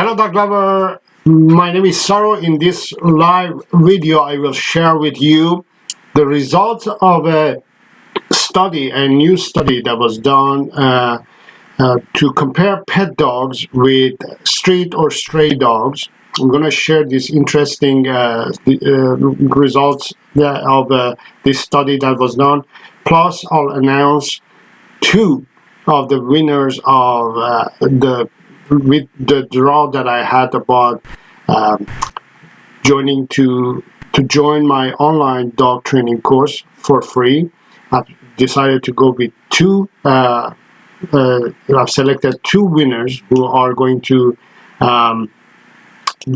Hello dog lover, my name is Saro. In this live video I will share with you the results of a new study that was done to compare pet dogs with street or stray dogs. I'm going to share these interesting results of this study that was done. Plus I'll announce two of the winners of with the draw that I had about join my online dog training course for free. I've decided to go with two. I've selected two winners who are going to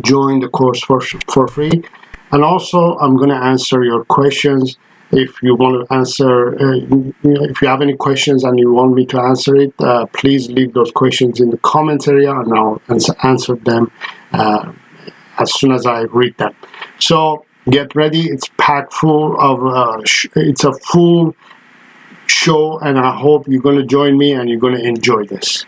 join the course for free, and also I'm going to answer your questions. If you want to answer, if you have any questions and you want me to answer it, please leave those questions in the comments area and I'll answer them as soon as I read them. So get ready, it's packed full of, it's a full show, and I hope you're going to join me and you're going to enjoy this.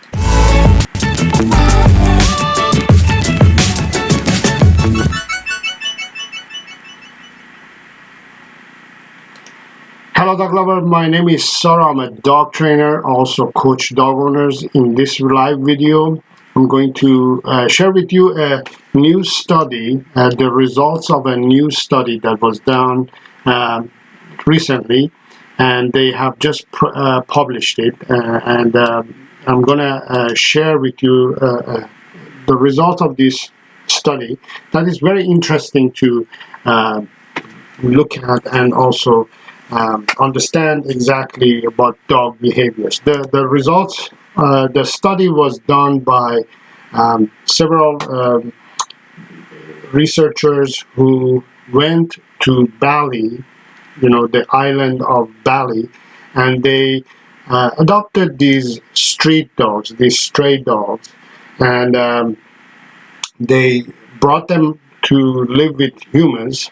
Hello dog lover, my name is Saro. I'm a dog trainer, also coach dog owners. In this live video, I'm going to share with you a new study, the results of a new study that was done recently, and they have just published it, and I'm going to share with you the results of this study that is very interesting to look at and also understand exactly about dog behaviors. The results, the study was done by several researchers who went to Bali, the island of Bali, and they adopted these street dogs, these stray dogs, and they brought them to live with humans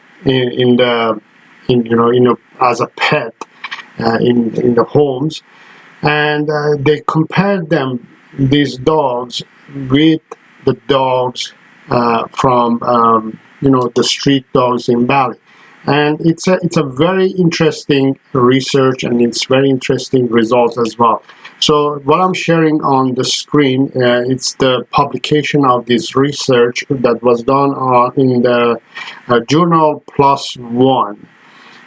as a pet in the homes, and they compared these dogs with the dogs from the street dogs in Bali. And it's a very interesting research, and it's very interesting results as well. So what I'm sharing on the screen, it's the publication of this research that was done in the journal PLOS ONE.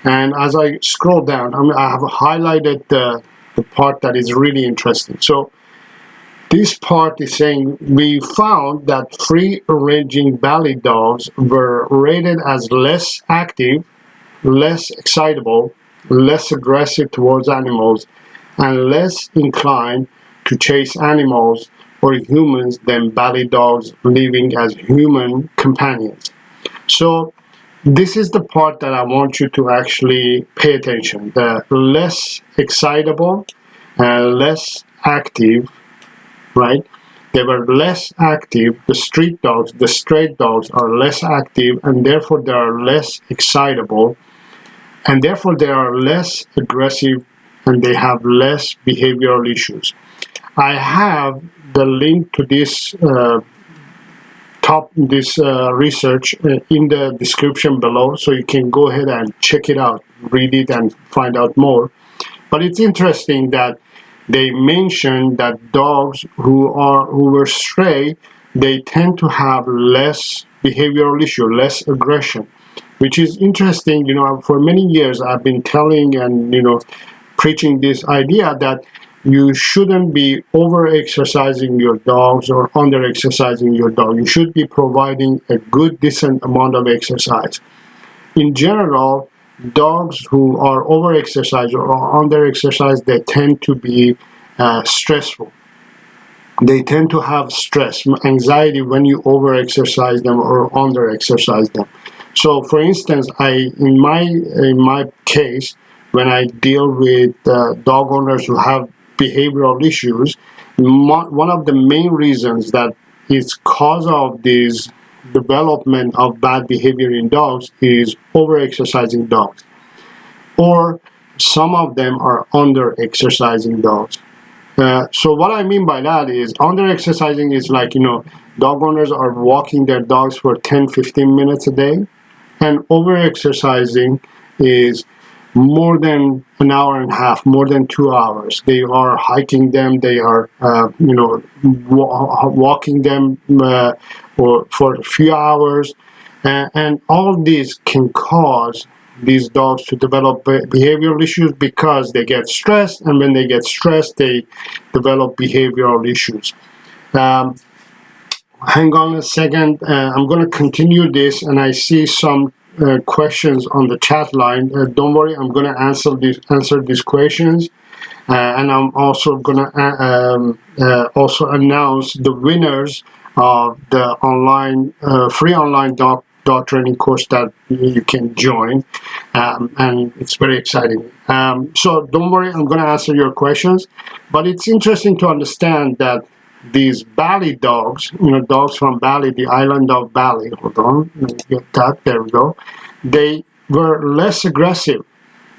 And as I scroll down, I have highlighted the part that is really interesting. So this part is saying, we found that free-ranging Bali dogs were rated as less active, less excitable, less aggressive towards animals, and less inclined to chase animals or humans than Bali dogs living as human companions. So this is the part that I want you to actually pay attention. The less excitable and less active, right? They were less active. The street dogs, the stray dogs are less active, and therefore they are less excitable, and therefore they are less aggressive, and they have less behavioral issues. I have the link to this research in the description below, so you can go ahead and check it out, read it, and find out more. But it's interesting that they mention that dogs who were stray, they tend to have less behavioral issue, less aggression, which is interesting. For many years I've been telling and preaching this idea that you shouldn't be over-exercising your dogs or under-exercising your dog. You should be providing a good, decent amount of exercise. In general, dogs who are over-exercised or under-exercised, they tend to be stressful. They tend to have stress, anxiety when you over-exercise them or under-exercise them. So, for instance, in my case, when I deal with dog owners who have behavioral issues, one of the main reasons that is cause of this development of bad behavior in dogs is over-exercising dogs, or some of them are under-exercising dogs. So what I mean by that is under exercising is like, dog owners are walking their dogs for 10-15 minutes a day, and over exercising is more than an hour and a half, more than 2 hours. They are hiking them, they are walking them or for a few hours, and all these can cause these dogs to develop behavioral issues because they get stressed, and when they get stressed they develop behavioral issues. Hang on a second, I'm going to continue this, and I see some questions on the chat line. Don't worry, I'm going to answer these questions, and I'm also going to also announce the winners of the online free online dog training course that you can join, and it's very exciting. So don't worry, I'm going to answer your questions, but it's interesting to understand that these Bali dogs, dogs from Bali, the island of Bali, hold on, let me get that, there we go, they were less aggressive.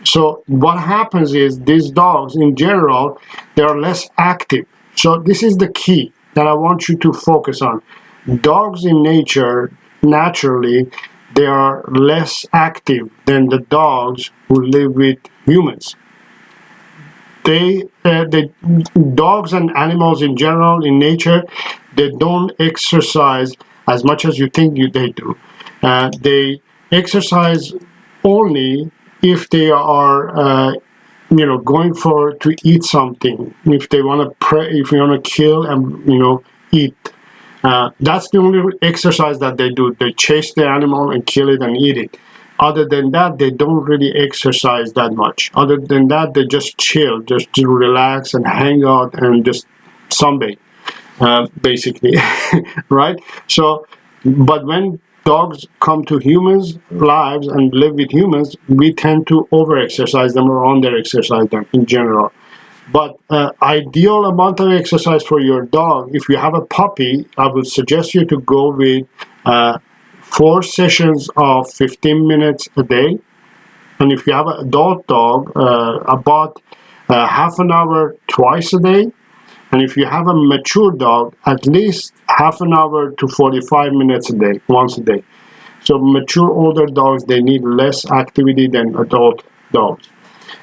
So what happens is these dogs in general, they are less active. So this is the key that I want you to focus on. Dogs in nature, naturally, they are less active than the dogs who live with humans. The dogs and animals in general in nature, they don't exercise as much as you think they do. They exercise only if they are going to eat something, if they want to if you want to kill and eat. That's the only exercise that they do. They chase the animal and kill it and eat it. Other than that, they don't really exercise that much. Other than that, they just chill, just to relax and hang out and just sunbathe, basically, right? So, but when dogs come to humans' lives and live with humans, we tend to over-exercise them or under-exercise them in general. But ideal amount of exercise for your dog, if you have a puppy, I would suggest you to go with 4 sessions of 15 minutes a day. And if you have an adult dog, about half an hour twice a day. And if you have a mature dog, at least half an hour to 45 minutes a day, once a day. So mature older dogs, they need less activity than adult dogs.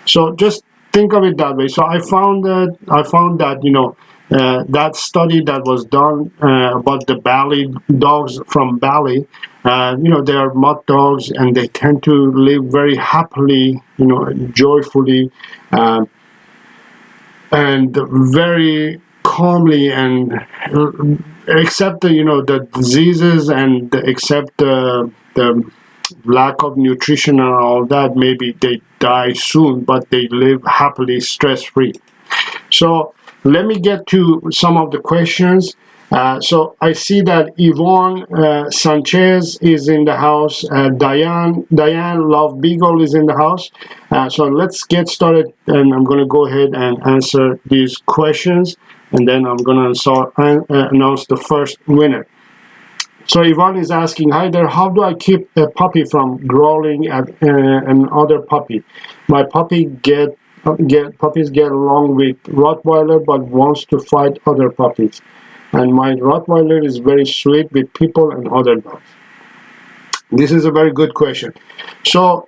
So just think of it that way. So I found that that study that was done about the Bali dogs from Bali, they are mutt dogs and they tend to live very happily, joyfully, and very calmly, and except the diseases and except the lack of nutrition and all that, maybe they die soon, but they live happily, stress-free. So let me get to some of the questions. So I see that Yvonne Sanchez is in the house. Diane Love Beagle is in the house. So let's get started, and I'm going to go ahead and answer these questions, and then I'm going to announce the first winner. So Yvonne is asking, hi there, how do I keep a puppy from growling at another puppy? My puppies get along with Rottweiler but wants to fight other puppies. And my Rottweiler is very sweet with people and other dogs. This is a very good question. So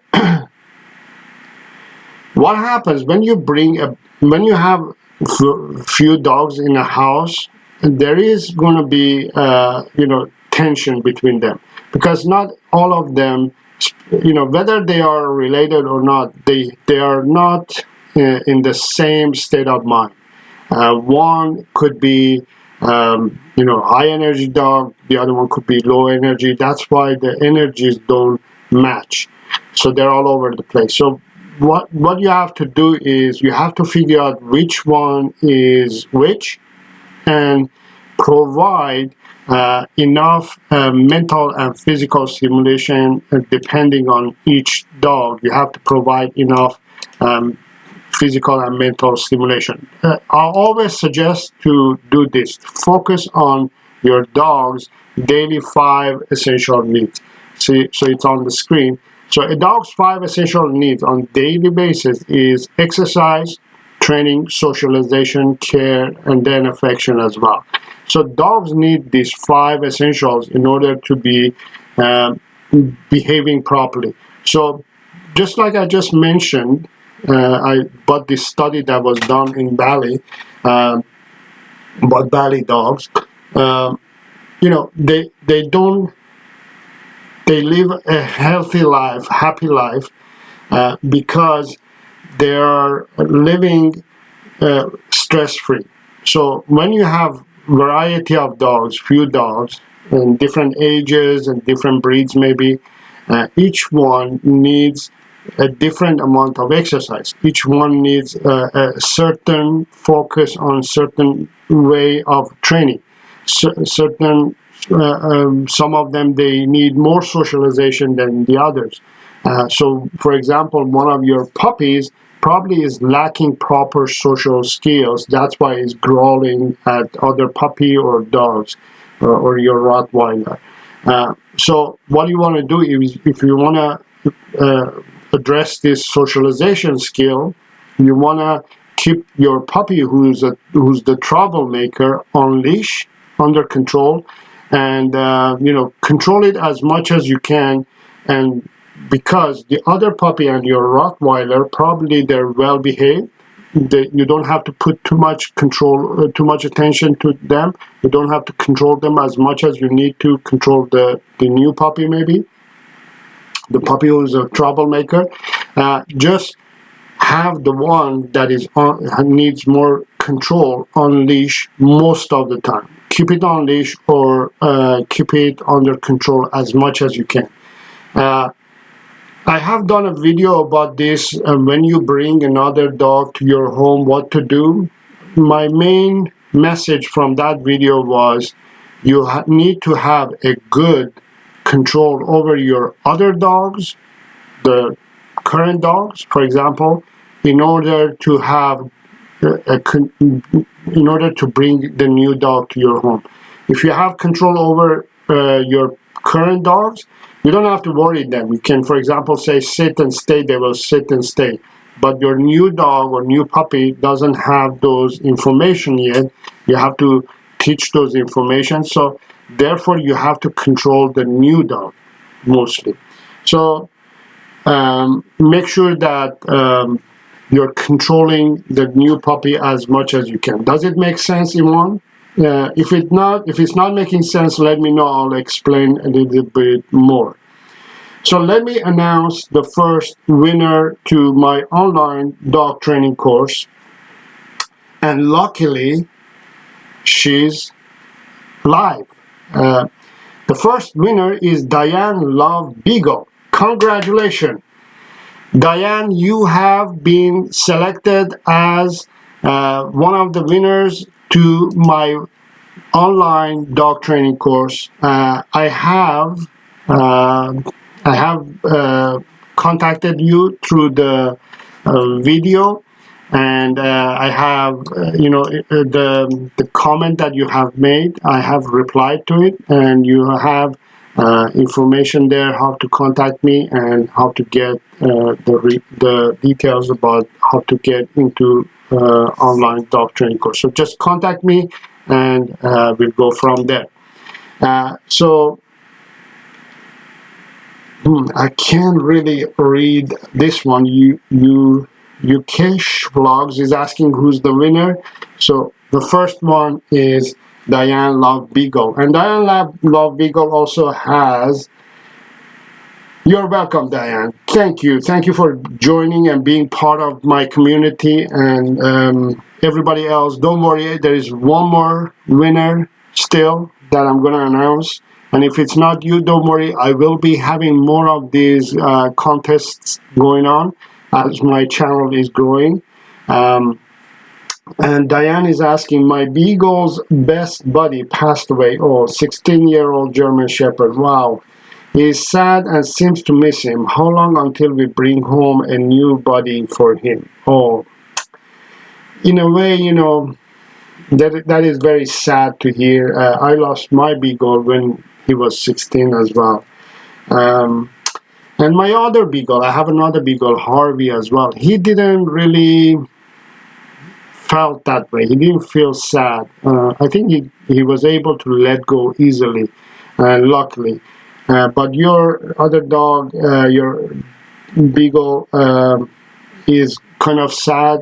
what happens when you have few dogs in a house, there is going to be tension between them, because not all of them, whether they are related or not, they are not in the same state of mind. One could be high energy dog, the other one could be low energy. That's why the energies don't match, so they're all over the place. So what you have to do is you have to figure out which one is which, and provide enough mental and physical stimulation depending on each dog. You have to provide enough physical and mental stimulation. I always suggest to do this. Focus on your dog's daily 5 essential needs. See, so it's on the screen. So a dog's 5 essential needs on daily basis is exercise, training, socialization, care, and then affection as well. So dogs need these 5 essentials in order to be behaving properly. So just like I just mentioned, but this study that was done in Bali, about Bali dogs, they live a healthy life, happy life, because they are living stress-free. So when you have variety of dogs, few dogs, in different ages and different breeds maybe, each one needs a different amount of exercise. Each one needs a certain focus on certain way of training. Certain some of them, they need more socialization than the others. So for example, one of your puppies probably is lacking proper social skills. That's why it's growling at other puppy or dogs, or your Rottweiler. So what you want to do is, if you want to address this socialization skill, you want to keep your puppy, who's the troublemaker, on leash, under control, and control it as much as you can. And because the other puppy and your Rottweiler, probably they're well behaved, you don't have to put too much control, too much attention to them. You don't have to control them as much as you need to control the new puppy, maybe the puppy who's a troublemaker. Just have the one that needs more control on leash most of the time. Keep it on leash, or keep it under control as much as you can. I have done a video about this, when you bring another dog to your home, what to do. My main message from that video was, you need to have a good control over your other dogs, the current dogs, for example, in order to have in order to bring the new dog to your home. If you have control over your current dogs, you don't have to worry them. You can, for example, say sit and stay, they will sit and stay. But your new dog or new puppy doesn't have those information yet. You have to teach those information. So therefore, you have to control the new dog mostly. So make sure that you're controlling the new puppy as much as you can. Does it make sense, Iman? If it's not making sense, let me know. I'll explain a little bit more. So let me announce the first winner to my online dog training course. And luckily, she's live. The first winner is Diane Love Beagle. Congratulations. Diane, you have been selected as one of the winners to my online dog training course. I have contacted you through the video, and I have the comment that you have made. I have replied to it, and you have information there how to contact me and how to get the details about how to get into online dog training course. So just contact me, and we'll go from there. I can't really read this one. Yukesh Vlogs is asking who's the winner. So the first one is Diane Love Beagle, and Diane Love Beagle also has. You're welcome, Diane. Thank you for joining and being part of my community. And everybody else, don't worry, there is one more winner still that I'm going to announce. And if it's not you, don't worry, I will be having more of these contests going on as my channel is growing. And Diane is asking, my Beagle's best buddy passed away. Oh, 16-year-old German Shepherd. Wow. He is sad and seems to miss him. How long until we bring home a new buddy for him? Oh, in a way, that is very sad to hear. I lost my Beagle when he was 16 as well. And my other Beagle, I have another Beagle, Harvey, as well. He didn't really felt that way. He didn't feel sad. I think he was able to let go easily, luckily. But your other dog, your beagle, is kind of sad.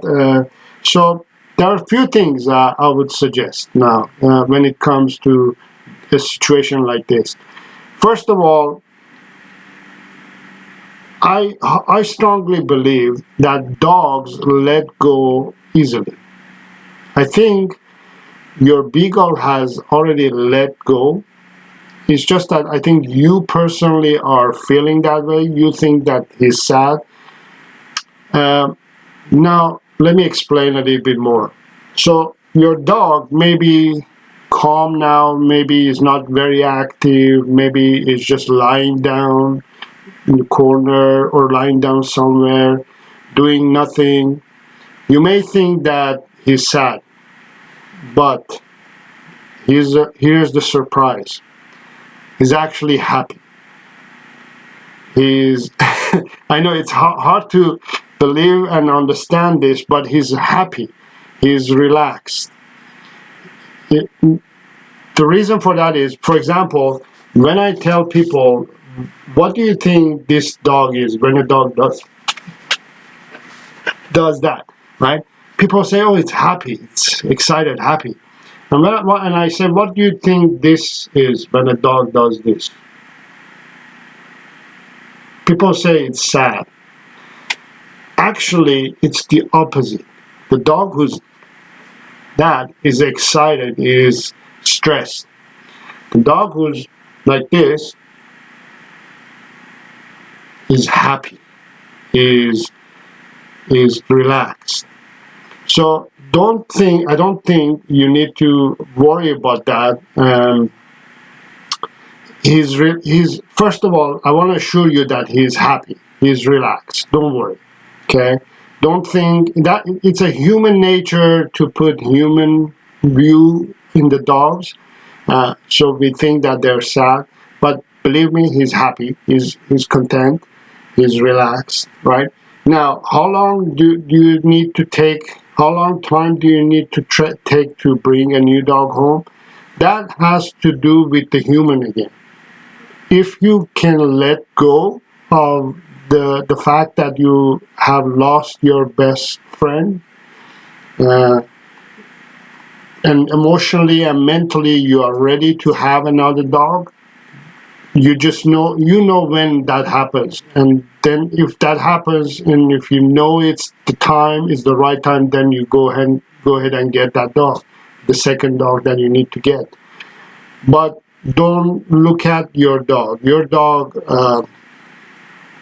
So there are a few things I would suggest now when it comes to a situation like this. First of all, I strongly believe that dogs let go easily. I think your beagle has already let go. It's just that I think you personally are feeling that way. You think that he's sad. Now, let me explain a little bit more. So your dog may be calm now, maybe is not very active, maybe is just lying down in the corner or lying down somewhere, doing nothing. You may think that he's sad, but here's the surprise. He's actually happy. He's I know it's hard to believe and understand this, but he's happy. He's relaxed. The reason for that is, for example, when I tell people, what do you think this dog is when a dog does that, right? People say, oh, it's happy, it's excited, happy. And I say, what do you think this is when a dog does this? People say it's sad. Actually, it's the opposite. The dog who's that is excited, is stressed. The dog who's like this is happy, is relaxed. So I don't think you need to worry about that. He's first of all, I want to assure you that he's happy, he's relaxed. Don't worry, okay? Don't think that it's a human nature to put human view in the dogs. So we think that they're sad, but believe me, he's happy, he's content, he's relaxed, right? Now, how long do you need to take? How long time do you need to take to bring a new dog home? That has to do with the human again. If you can let go of the fact that you have lost your best friend, and emotionally and mentally you are ready to have another dog, you just know, when that happens. And then if that happens, and if you know it's the right time, then you go ahead and get that dog, the second dog that you need to get. But don't look at your dog. Your dog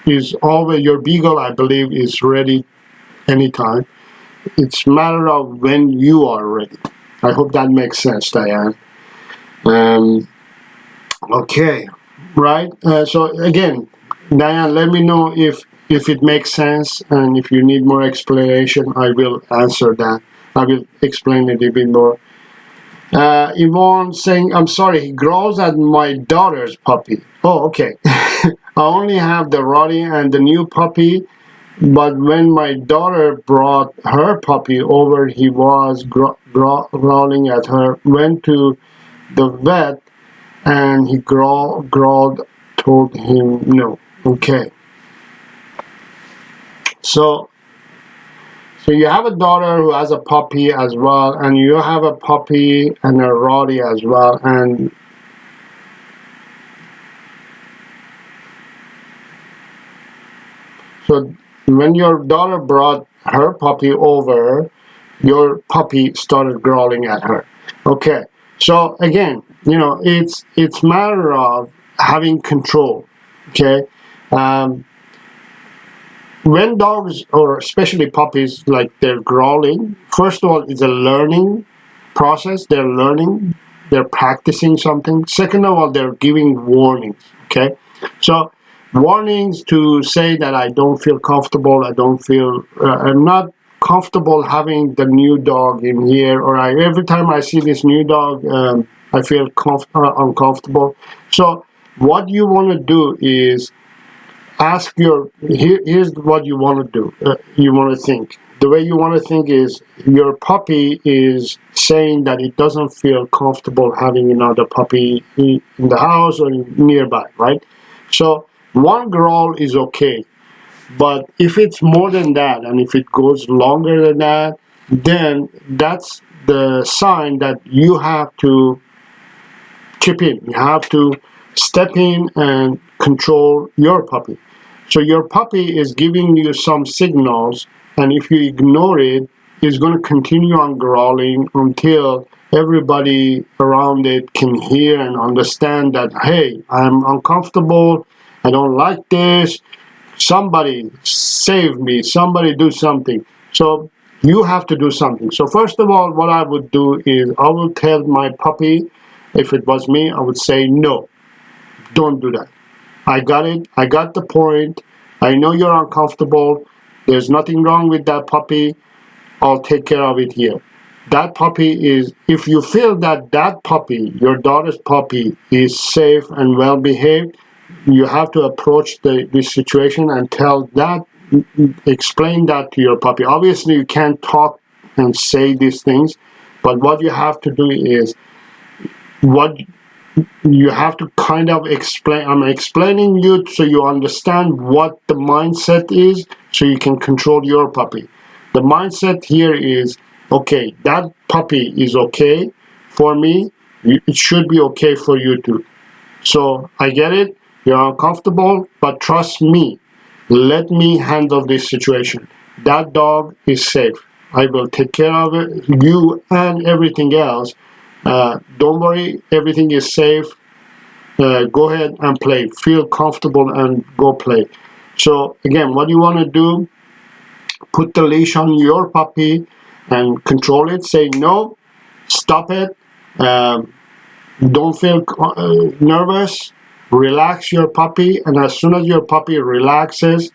is always, your beagle, I believe, is ready anytime. It's a matter of when you are ready. I hope that makes sense, Diane. Okay, right? So again, Diane, let me know if it makes sense, and if you need more explanation, I will answer that. I will explain it a bit more. Yvonne saying, I'm sorry, he growls at my daughter's puppy. Oh, okay. I only have the Roddy and the new puppy, but when my daughter brought her puppy over, he was growling at her. Went to the vet, and he growled, told him no. Okay. So you have a daughter who has a puppy as well, and you have a puppy and a Roddy as well, and so when your daughter brought her puppy over, your puppy started growling at her. Okay, so again, it's matter of having control. Okay. When dogs, or especially puppies, like they're growling, first of all, it's a learning process. They're learning, they're practicing something. Second of all, they're giving warnings. Okay, so warnings to say that I don't feel comfortable, I'm not comfortable having the new dog in here, or every time I see this new dog, I feel uncomfortable. So what you want to do is here's what you want to do. You want to think. the way you want to think is your puppy is saying that it doesn't feel comfortable having another puppy in the house or nearby, right? So one growl is okay, but if it's more than that and if it goes longer than that, then that's the sign that you have to chip in. You have to step in and control your puppy. So your puppy is giving you some signals, and if you ignore it, it's going to continue on growling until everybody around it can hear and understand that, hey, I'm uncomfortable, I don't like this, somebody save me, somebody do something. So you have to do something. So first of all, what I would do is I will tell my puppy, if it was me, I would say, no, don't do that. I got it. I got the point. I know you're uncomfortable. There's nothing wrong with that puppy. I'll take care of it here. That puppy is, if you feel that that puppy, your daughter's puppy, is safe and well behaved, you have to approach this situation and tell that, explain that to your puppy. Obviously, you can't talk and say these things, but what you have to do is, what you have to kind of explain. I'm explaining you so you understand what the mindset is, so you can control your puppy. The mindset here is, okay, that puppy is okay for me, it should be okay for you too. So I get it, you're uncomfortable, but trust me, let me handle this situation. That dog is safe. I will take care of it, you and everything else. Don't worry, everything is safe. Go ahead and play. Feel comfortable and go play. So again, what you want to do, put the leash on your puppy and control it. Say no, stop it. Don't feel nervous. Relax your puppy, and as soon as your puppy relaxes,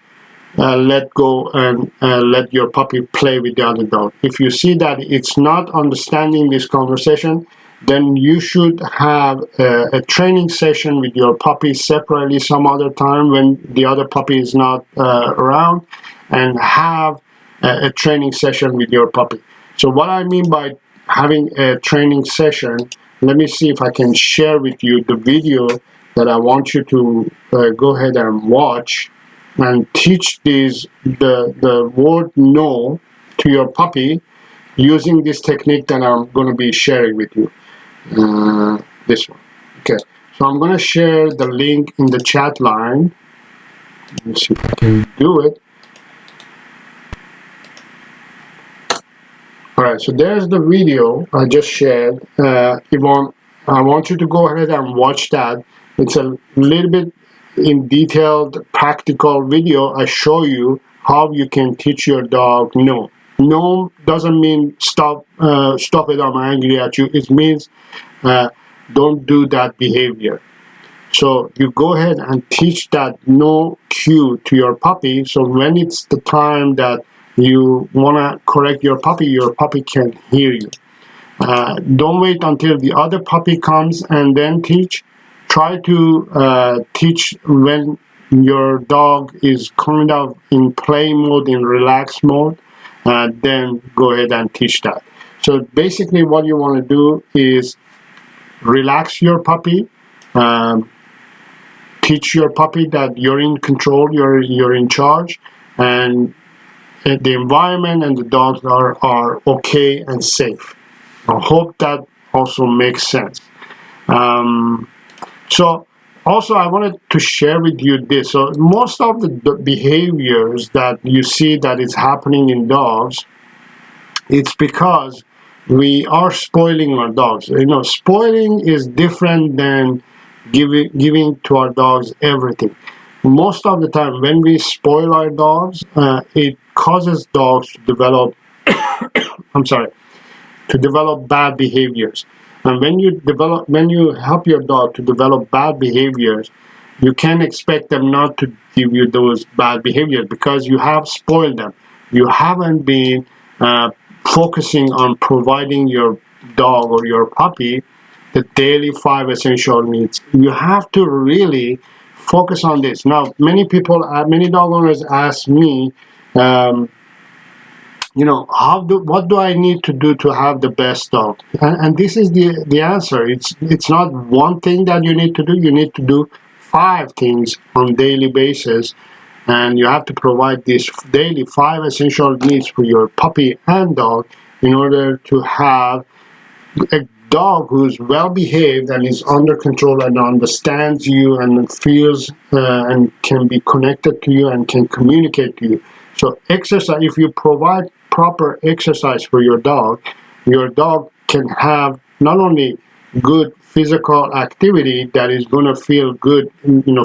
let go and let your puppy play with the other dog. If you see that it's not understanding this conversation, then you should have a training session with your puppy separately some other time when the other puppy is not around, and have a training session with your puppy. So what I mean by having a training session, let me see if I can share with you the video that I want you to go ahead and watch and teach the word no to your puppy using this technique that I'm going to be sharing with you. This one. Okay, so I'm going to share the link in the chat line. Let me see if I can do it. Alright, so there's the video I just shared. Yvonne, I want you to go ahead and watch that. It's a little bit in detailed practical video. I show you how you can teach your dog no. No doesn't mean stop it, I'm angry at you. It means don't do that behavior. So you go ahead and teach that no cue to your puppy, so when it's the time that you want to correct your puppy can hear you. Don't wait until the other puppy comes and then teach. Try to teach when your dog is kind of in play mode, in relaxed mode, then go ahead and teach that. So basically what you want to do is relax your puppy, teach your puppy that you're in control, you're in charge, and the environment and the dogs are okay and safe. I hope that also makes sense. So also I wanted to share with you this. So most of the behaviors that you see that is happening in dogs, it's because we are spoiling our dogs. You know, spoiling is different than giving to our dogs everything. Most of the time when we spoil our dogs, it causes dogs to develop to develop bad behaviors. And when you help your dog to develop bad behaviors, you can't expect them not to give you those bad behaviors because you have spoiled them. You haven't been focusing on providing your dog or your puppy the daily 5 essential needs. You have to really focus on this. Now, many dog owners ask me, what do I need to do to have the best dog? And this is the answer. It's not one thing that you need to do. You need to do 5 things on daily basis, and you have to provide these daily 5 essential needs for your puppy and dog in order to have a dog who's well behaved and is under control and understands you and feels and can be connected to you and can communicate to you. So exercise, if you provide proper exercise for your dog can have not only good physical activity that is going to feel good,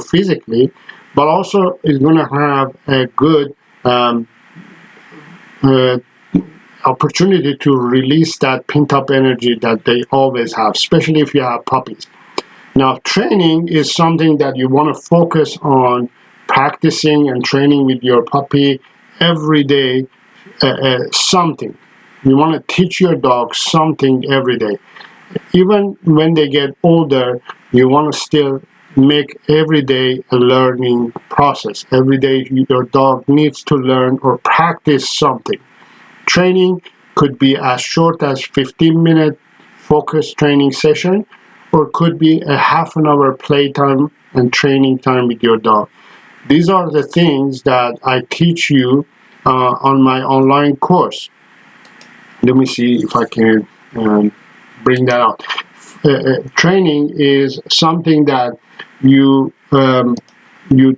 physically, but also is going to have a good opportunity to release that pent-up energy that they always have, especially if you have puppies. Now, training is something that you want to focus on practicing and training with your puppy every day, something. You want to teach your dog something every day. Even when they get older, you want to still make every day a learning process. Every day your dog needs to learn or practice something. Training could be as short as 15-minute focused training session, or could be a half an hour playtime and training time with your dog. These are the things that I teach you on my online course. Let me see if I can bring that out. Training is something that you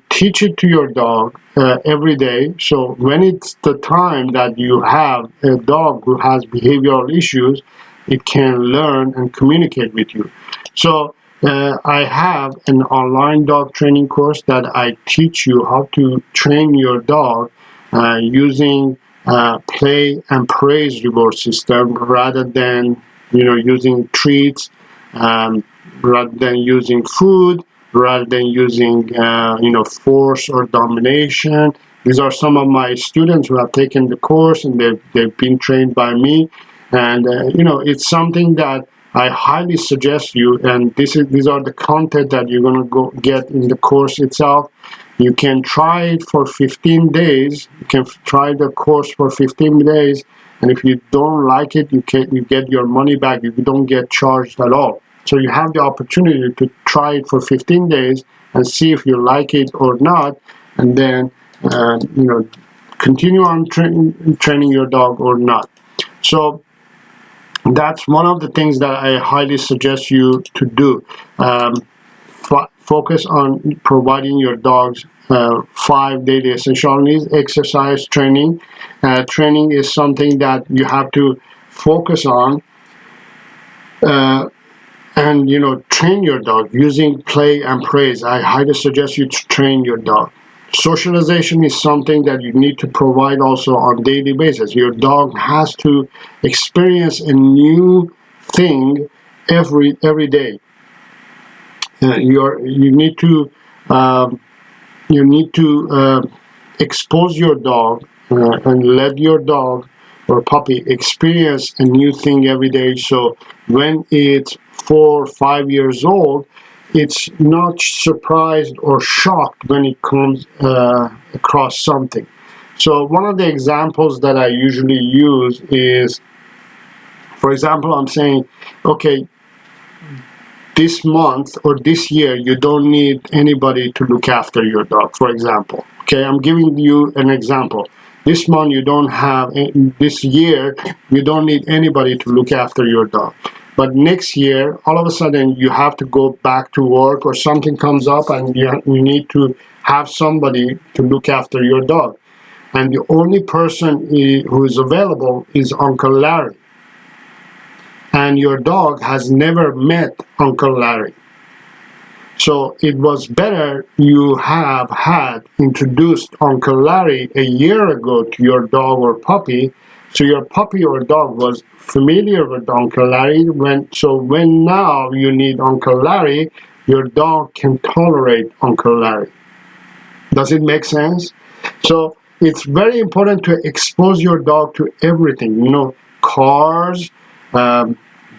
teach it to your dog every day. So when it's the time that you have a dog who has behavioral issues, it can learn and communicate with you. So I have an online dog training course that I teach you how to train your dog using play and praise reward system rather than using treats, rather than using food, rather than using force or domination. These are some of my students who have taken the course and they've been trained by me, and it's something that I highly suggest you, and these are the content that you're going to go get in the course itself. You can try it for 15 days. You can try the course for 15 days, and if you don't like it, you get your money back. You don't get charged at all. So you have the opportunity to try it for 15 days and see if you like it or not, and then continue on training your dog or not. So that's one of the things that I highly suggest you to do. Focus on providing your dogs 5 daily essential needs. Exercise, training. Training is something that you have to focus on. And train your dog using play and praise. I highly suggest you to train your dog. Socialization is something that you need to provide also on daily basis. Your dog has to experience a new thing every day. You need to expose your dog and let your dog or puppy experience a new thing every day. So when it's 4 or 5 years old, it's not surprised or shocked when it comes across something. So one of the examples that I usually use is, for example, I'm saying, okay, this month or this year, you don't need anybody to look after your dog, for example. Okay, I'm giving you an example. This month this year, you don't need anybody to look after your dog. But next year, all of a sudden, you have to go back to work or something comes up and you need to have somebody to look after your dog. And the only person who is available is Uncle Larry. And your dog has never met Uncle Larry. So it was better you have had introduced Uncle Larry a year ago to your dog or puppy, so your puppy or dog was familiar with Uncle Larry. When now you need Uncle Larry, your dog can tolerate Uncle Larry. Does it make sense? So it's very important to expose your dog to everything. Cars,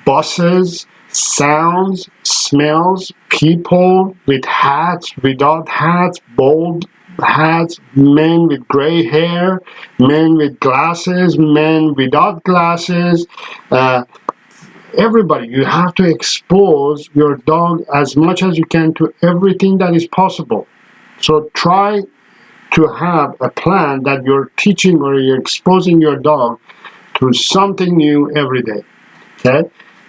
buses, sounds, smells, people with hats, without hats, bold hats, men with gray hair, men with glasses, men without glasses, everybody. You have to expose your dog as much as you can to everything that is possible. So try to have a plan that you're teaching or you're exposing your dog to something new every day. Okay.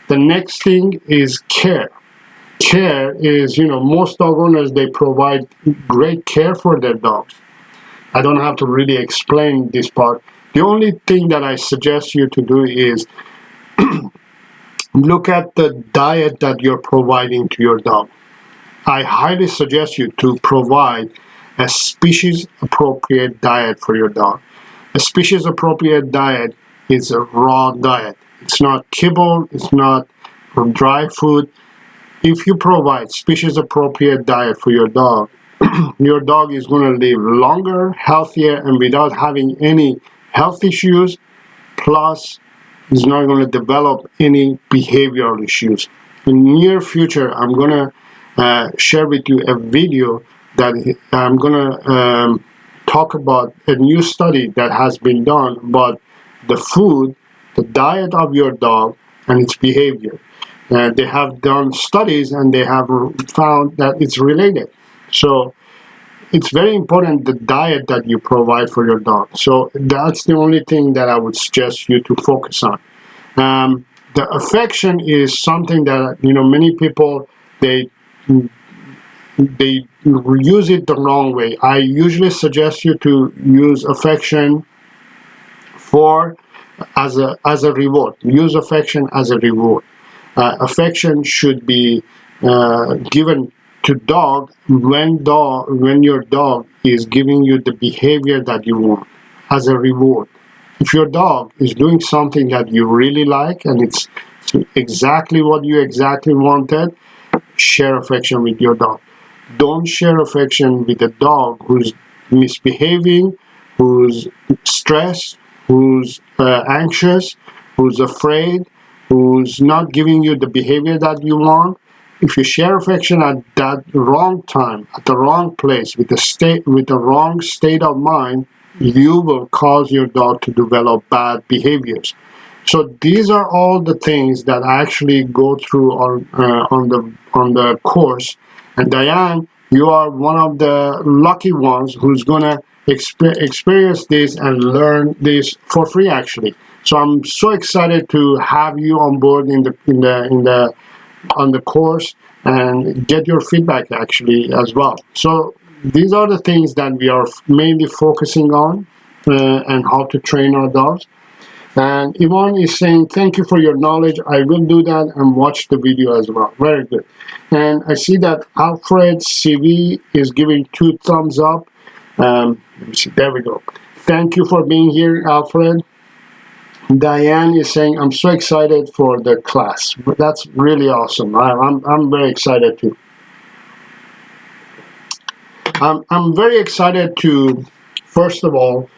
The next thing is care. Care is, most dog owners, they provide great care for their dogs. I don't have to really explain this part. The only thing that I suggest you to do is look at the diet that you're providing to your dog. I highly suggest you to provide a species appropriate diet for your dog. A species appropriate diet is a raw diet. It's not kibble, it's not dry food. If you provide species appropriate diet for your dog is going to live longer, healthier, and without having any health issues, plus is not going to develop any behavioral issues. In the near future, I'm going to share with you a video that I'm going to talk about a new study that has been done about the food, the diet of your dog, and its behavior. They have done studies and they have found that it's related. So it's very important, the diet that you provide for your dog. So that's the only thing that I would suggest you to focus on. The affection is something that, many people, they use it the wrong way. I usually suggest you to use affection as a reward. Use affection as a reward. Affection should be given to dog when your dog is giving you the behavior that you want as a reward. If your dog is doing something that you really like and it's exactly what you exactly wanted, share affection with your dog. Don't share affection with a dog who's misbehaving, who's stressed, who's anxious, who's afraid, who's not giving you the behavior that you want. If you share affection at that wrong time, at the wrong place, with the wrong state of mind, you will cause your dog to develop bad behaviors. So these are all the things that I actually go through on the course. And Diane, you are one of the lucky ones who's gonna experience this and learn this for free, actually. So I'm so excited to have you on board on the course and get your feedback actually as well. So these are the things that we are mainly focusing on and how to train our dogs. And Yvonne is saying, thank you for your knowledge. I will do that and watch the video as well. Very good. And I see that Alfred CV is giving 2 thumbs up. Let me see. There we go. Thank you for being here, Alfred. Diane is saying, I'm so excited for the class. That's really awesome. I'm very excited too. I'm very excited to, first of all,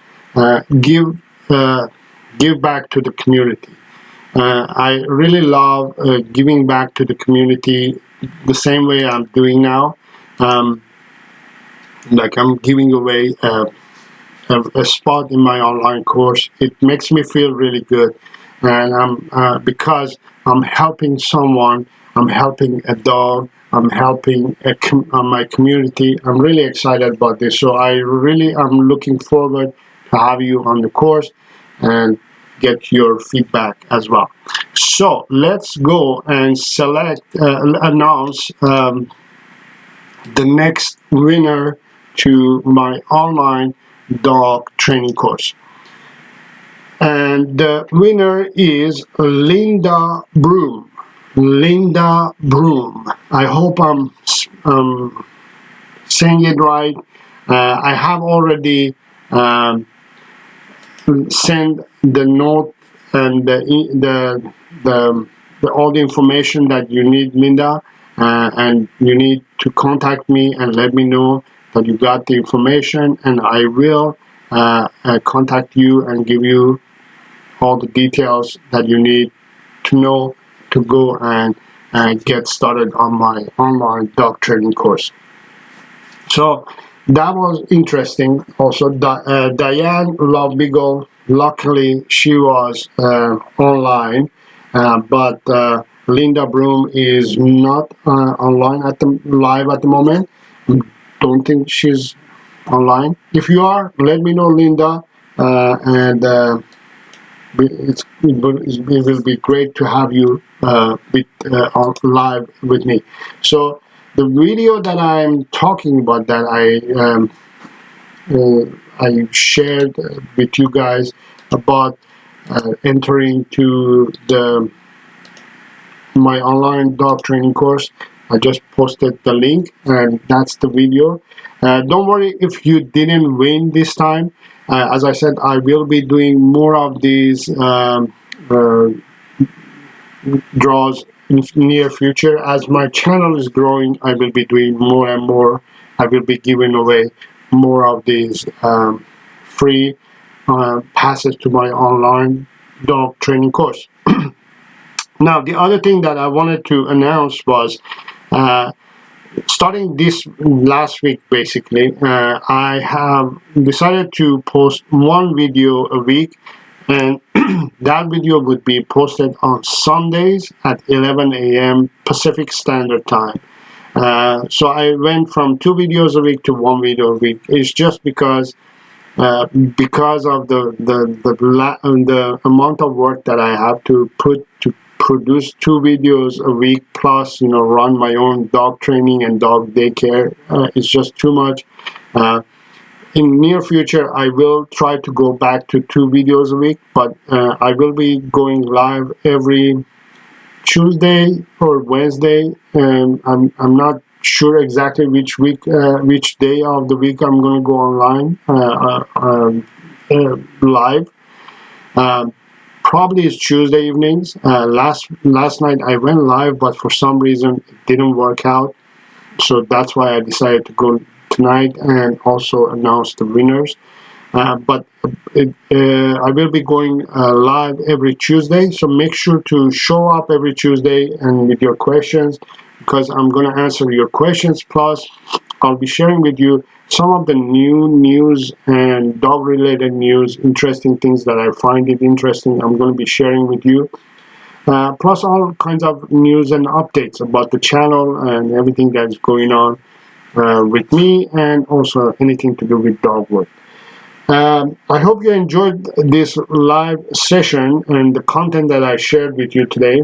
give back to the community. I really love giving back to the community the same way I'm doing now. Like I'm giving away a spot in my online course. It makes me feel really good, and because I'm helping someone, I'm helping a dog, I'm helping my community. I'm really excited about this. So I'm looking forward to have you on the course and get your feedback as well. So let's go and announce the next winner to my online dog training course. And the winner is Linda Broom. Linda Broom. I hope I'm saying it right. I have already sent the note and all the information that you need, Linda, and you need to contact me and let me know that you got the information, and I will contact you and give you all the details that you need to know to go and get started on my online dog training course. So that was interesting. Also, Diane Love Beagle, luckily she was online, but Linda Broom is not online live at the moment. Don't think she's online. If you are, let me know, Linda, and it will be great to have you on live with me. So the video that I'm talking about, that I shared with you guys about entering to my online dog training course, I just posted the link, and that's the video. Don't worry if you didn't win this time. As I said, I will be doing more of these draws in near future. As my channel is growing, I will be doing more and more. I will be giving away more of these free passes to my online dog training course. Now, the other thing that I wanted to announce was, starting this last week, basically, I have decided to post one video a week, and that video would be posted on Sundays at 11 a.m. Pacific Standard Time. So I went from 2 videos a week to 1 video a week. It's just because of the amount of work that I have to put to produce 2 videos a week, plus run my own dog training and dog daycare. It's just too much. In near future, I will try to go back to 2 videos a week, but I will be going live every Tuesday or Wednesday, and I'm not sure exactly which day of the week I'm going to go online live. Probably it's Tuesday evenings. Last night I went live, but for some reason it didn't work out, so that's why I decided to go tonight and also announce the winners. But I will be going live every Tuesday, so make sure to show up every Tuesday and with your questions, because I'm going to answer your questions. Plus, I'll be sharing with you some of the new news and dog related news, interesting things that I find it interesting. I'm going to be sharing with you. Plus all kinds of news and updates about the channel and everything that's going on with me, and also anything to do with dog work. I hope you enjoyed this live session and the content that I shared with you today.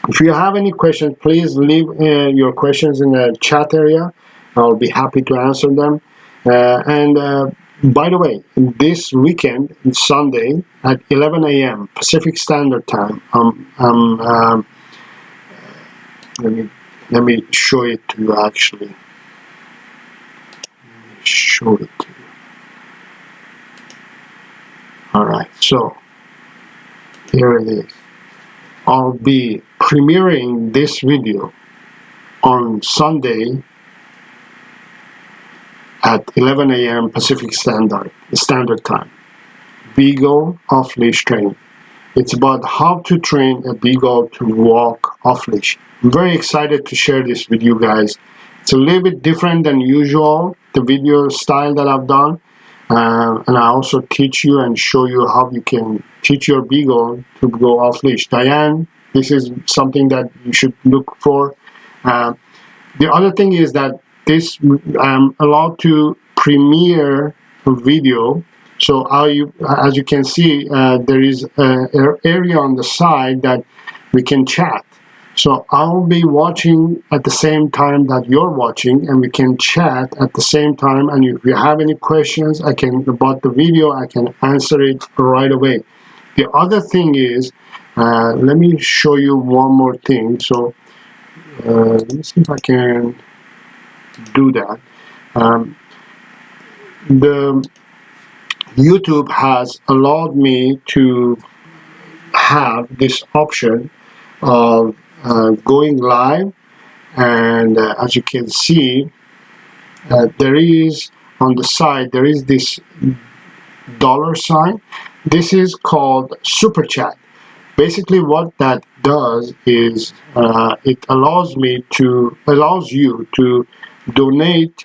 If you have any questions, please leave your questions in the chat area. I'll be happy to answer them. By the way, this weekend, Sunday at 11 a.m. Pacific Standard Time, let me show it to you. Actually, show it to you. All right, so here it is. I'll be premiering this video on Sunday at 11 a.m. Pacific Standard Time. Beagle off-leash training. It's about how to train a beagle to walk off-leash. I'm very excited to share this with you guys. It's a little bit different than usual, the video style that I've done. And I also teach you and show you how you can teach your beagle to go off-leash. Diane, this is something that you should look for. The other thing is that this I'm allowed to premiere a video. So as you can see, there is an area on the side that we can chat. So I'll be watching at the same time that you're watching, and we can chat at the same time. And if you have any questions about the video, I can answer it right away. The other thing is, let me show you one more thing. So let me see if I can do that. The YouTube has allowed me to have this option of going live, and as you can see, there is on the side, there is this $sign. This is called Super Chat. Basically what that does is it allows you to donate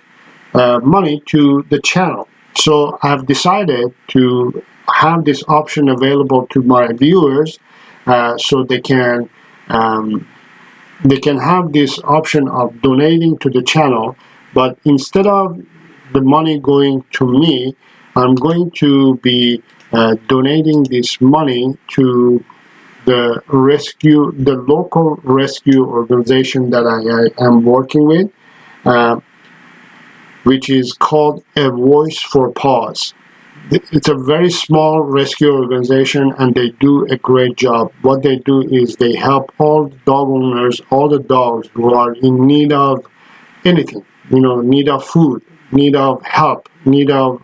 money to the channel. So I've decided to have this option available to my viewers, so they can have this option of donating to the channel, but instead of the money going to me, I'm going to be donating this money to the local rescue organization that I am working with, which is called A Voice for Paws. It's a very small rescue organization, and they do a great job. What they do is they help all dog owners, all the dogs who are in need of anything, need of food, need of help, need of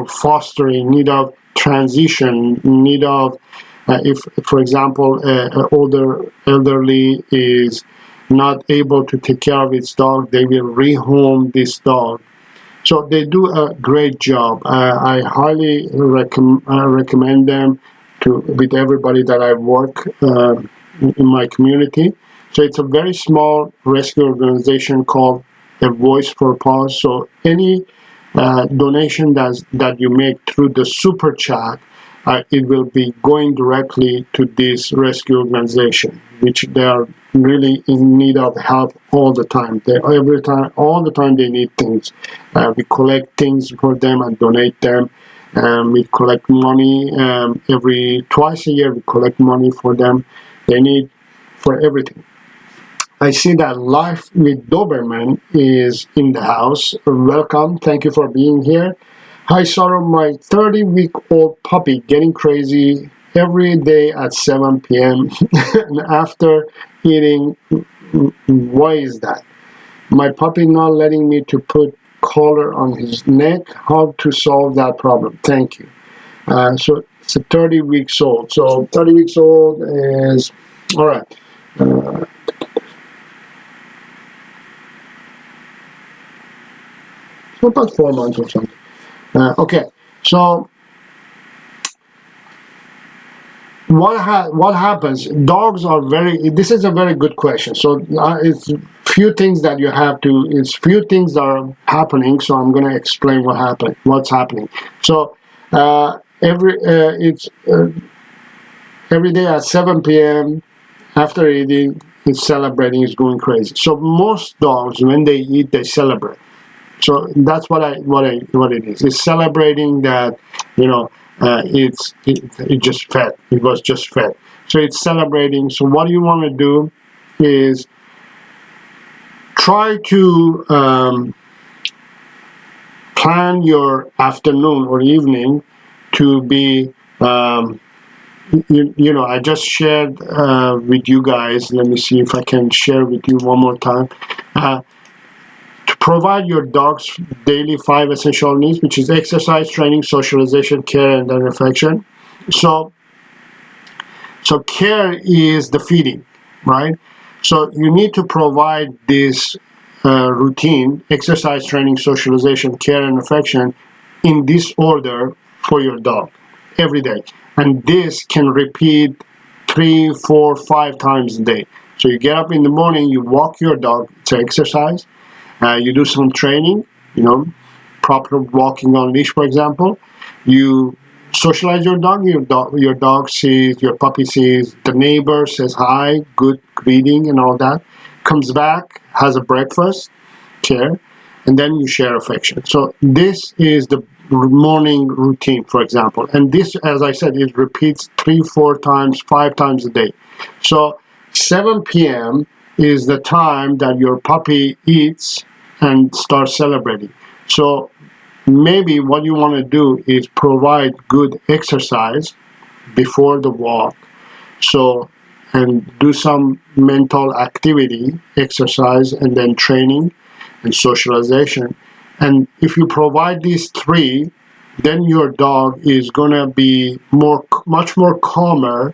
fostering, need of transition, need of if, for example, elderly is not able to take care of its dog, they will rehome this dog. So they do a great job. I highly recommend them with everybody that I work in my community. So it's a very small rescue organization called A Voice for Paws. So any donation that you make through the super chat, it will be going directly to this rescue organization, which they are really in need of help all the time. All the time they need things. We collect things for them and donate them. We collect money twice a year. We collect money for them. They need for everything. I see that Life with Doberman is in the house. Welcome. Thank you for being here. Hi, Saro. My 30-week-old puppy getting crazy every day at 7 p.m. and after eating. Why is that? My puppy not letting me to put collar on his neck. How to solve that problem? Thank you. So it's a 30 weeks old. So 30 weeks old is, all right. About 4 months or something. Okay, so what happens? Dogs are this is a very good question. So it's few things that you have to, it's few things that are happening, so I'm going to explain what's happening. So every day at 7 p.m. after eating, it's celebrating, it's going crazy. So most dogs, when they eat, they celebrate. So that's what it is. It's celebrating that, it just fed. It was just fed. So it's celebrating. So what you want to do is try to plan your afternoon or evening to be, I just shared with you guys. Let me see if I can share with you one more time. Provide your dog's daily 5 essential needs, which is exercise, training, socialization, care, and then affection. So care is the feeding, right? So you need to provide this routine: exercise, training, socialization, care, and affection, in this order for your dog every day. And this can repeat 3, 4, 5 times a day. So you get up in the morning, you walk your dog, it's exercise. You do some training, proper walking on leash, for example. You socialize your dog. Your dog sees, your puppy sees, the neighbor says hi, good greeting and all that. Comes back, has a breakfast, care, and then you share affection. So this is the morning routine, for example. And this, as I said, it repeats 3, 4 times, 5 times a day. So 7 p.m. is the time that your puppy eats and starts celebrating. So maybe what you want to do is provide good exercise before the walk. So, and do some mental activity, exercise, and then training and socialization. And if you provide these 3, then your dog is going to be much more calmer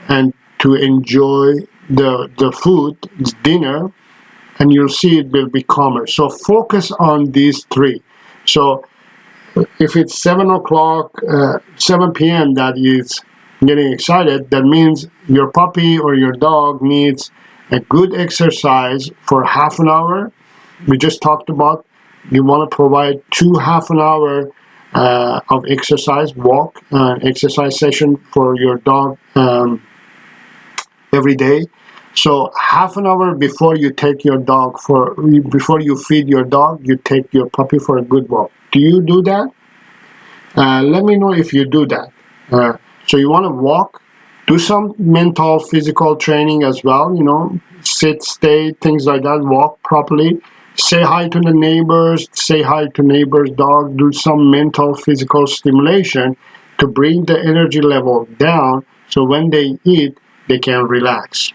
and to enjoy the food, dinner, and you'll see it will be calmer. So focus on these 3. So if it's 7 p.m. that is getting excited, that means your puppy or your dog needs a good exercise for half an hour, we just talked about, you want to provide 2 half an hour of exercise, walk, exercise session for your dog every day. So half an hour before you take your dog before you feed your dog, you take your puppy for a good walk. Do you do that? Let me know if you do that. So you want to walk, do some mental, physical training as well, you know, sit, stay, things like that, walk properly. Say hi to the neighbors, say hi to neighbors' dog, do some mental, physical stimulation to bring the energy level down so when they eat, they can relax.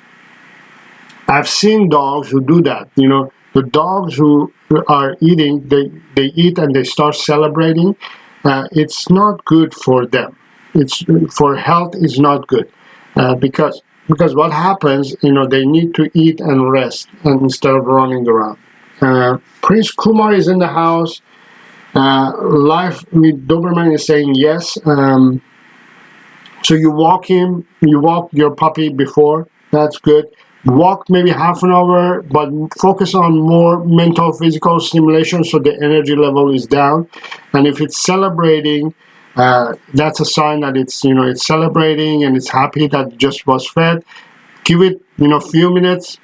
I've seen dogs who do that, you know, the dogs who are eating, they eat and they start celebrating. It's not good for them. It's for health is not good because what happens, you know, they need to eat and rest and instead of running around. Prince Kumar is in the house. Life with Doberman is saying yes. So you walk your puppy before. That's good. Walk maybe half an hour, but focus on more mental, physical stimulation so the energy level is down. And if it's celebrating, that's a sign that it's, you know, it's celebrating and it's happy that it just was fed. Give it, you know, a few minutes,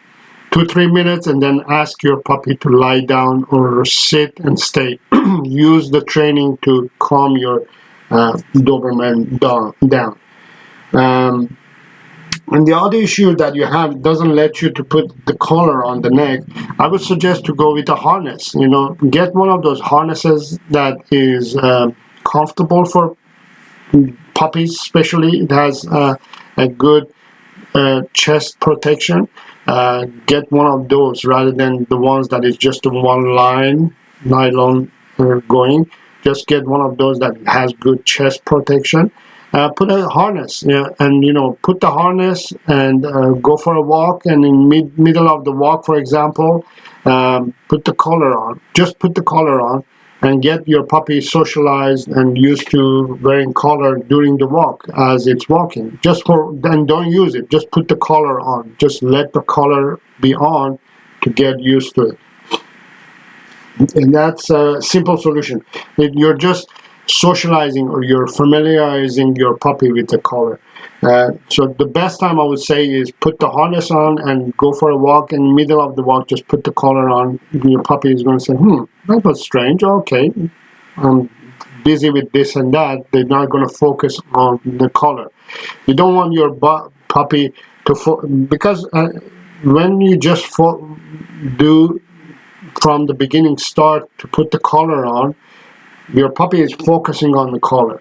2-3 minutes, and then ask your puppy to lie down or sit and stay. Use the training to calm your Doberman down. And the other issue that you have doesn't let you to put the collar on the neck. I would suggest to go with a harness. You know, get one of those harnesses that is comfortable for puppies, especially. It has a good chest protection. Get one of those rather than the ones that is just a one line nylon going. Just get one of those that has good chest protection. Put a harness, yeah, and you know, put the harness and go for a walk. And in middle of the walk, for example, put the collar on. Just put the collar on and get your puppy socialized and used to wearing collar during the walk as it's walking. Then don't use it. Just put the collar on. Just let the collar be on to get used to it. And that's a simple solution. You're just socializing or you're familiarizing your puppy with the collar. So the best time I would say is put the harness on and go for a walk. In the middle of the walk, just put the collar on. Your puppy is going to say, that was strange. Okay, I'm busy with this and that. They're not going to focus on the collar. You don't want your puppy to because when you just do from the beginning start to put the collar on, your puppy is focusing on the collar.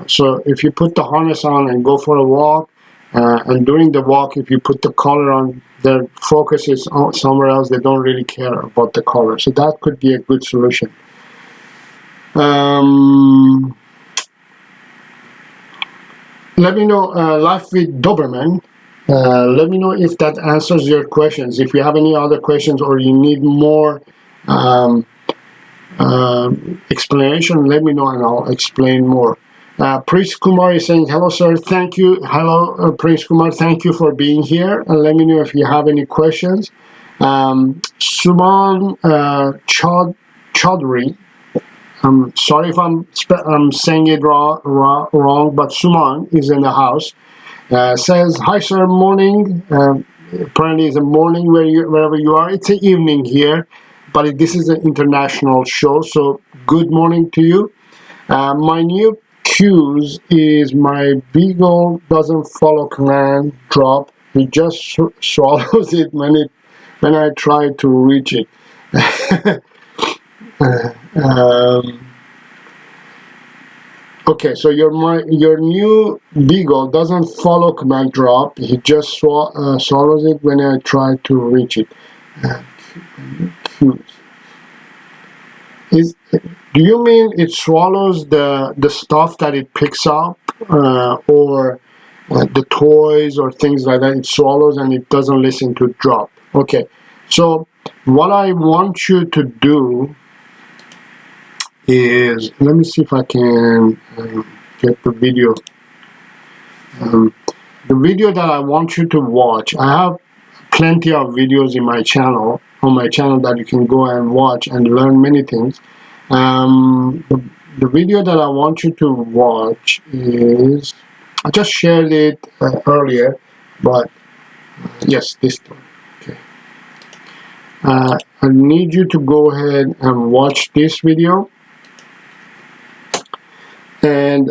So if you put the harness on and go for a walk, and during the walk, if you put the collar on, their focus is somewhere else. They don't really care about the collar. So that could be a good solution. Let me know, Life with Doberman. Let me know if that answers your questions. If you have any other questions or you need more explanation, let me know and I'll explain more. Prince Kumar is saying, hello sir, thank you. Hello Prince Kumar, thank you for being here, and let me know if you have any questions. Suman Chaudhary, sorry if I'm saying it wrong, but Suman is in the house. Says, hi sir, morning. Apparently it's a morning wherever you are. It's an evening here, but this is an international show, so good morning to you. My new cues is my beagle doesn't follow command drop. He just swallows it when I try to reach it. Okay, so your new beagle doesn't follow command drop. He just swallows it when I try to reach it. Do you mean it swallows the stuff that it picks up, or the toys or things like that? It swallows and it doesn't listen to drop. Okay, so what I want you to do is, let me see if I can get the video. The video that I want you to watch, I have plenty of videos in my channel on my channel that you can go and watch and learn many things. The video that I want you to watch is, I just shared it earlier, but yes, this one. Okay. I need you to go ahead and watch this video, and